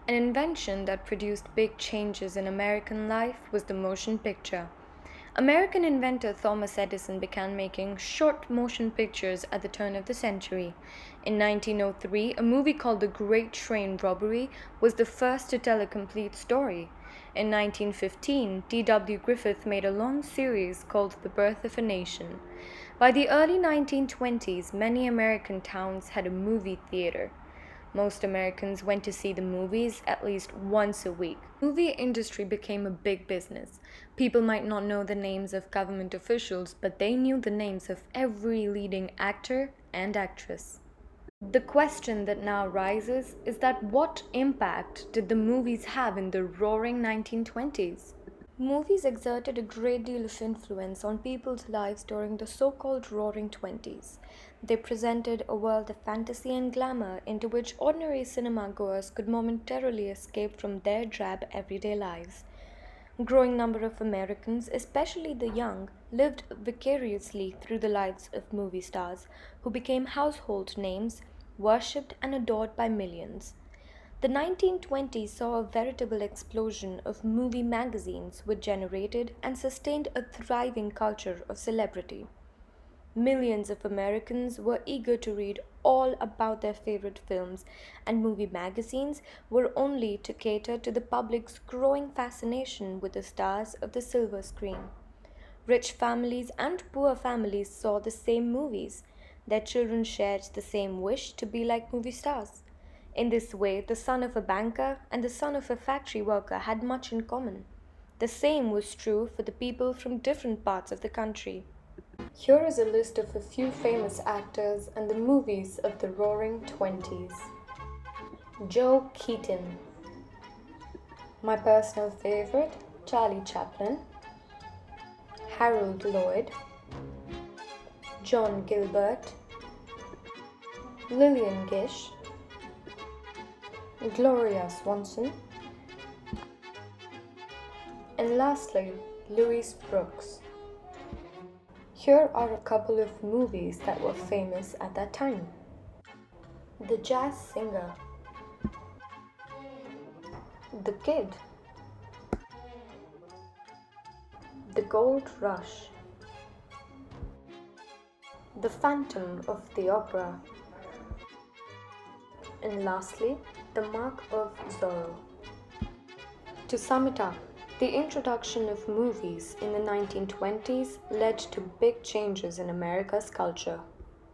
An invention that produced big changes in American life was the motion picture. American inventor Thomas Edison began making short motion pictures at the turn of the century. In 1903, a movie called The Great Train Robbery was the first to tell a complete story. In 1915, D.W. Griffith made a long series called The Birth of a Nation. By the early 1920s, many American towns had a movie theater. Most Americans went to see the movies at least once a week. The movie industry became a big business. People might not know the names of government officials, but they knew the names of every leading actor and actress. The question that now rises is that what impact did the movies have in the roaring 1920s? Movies exerted a great deal of influence on people's lives during the so-called Roaring Twenties. They presented a world of fantasy and glamour into which ordinary cinema-goers could momentarily escape from their drab everyday lives. A growing number of Americans, especially the young, lived vicariously through the lives of movie stars who became household names, worshipped and adored by millions. The 1920s saw a veritable explosion of movie magazines which generated and sustained a thriving culture of celebrity. Millions of Americans were eager to read all about their favorite films, and movie magazines were only to cater to the public's growing fascination with the stars of the silver screen. Rich families and poor families saw the same movies. Their children shared the same wish to be like movie stars. In this way, the son of a banker and the son of a factory worker had much in common. The same was true for the people from different parts of the country. Here is a list of a few famous actors and the movies of the Roaring Twenties. Joe Keaton. My personal favorite, Charlie Chaplin. Harold Lloyd. John Gilbert. Lillian Gish. Gloria Swanson, and lastly, Louise Brooks. Here are a couple of movies that were famous at that time. The Jazz Singer, The Kid, The Gold Rush, The Phantom of the Opera, and lastly, The Mark of Zorro. To sum it up, the introduction of movies in the 1920s led to big changes in America's culture.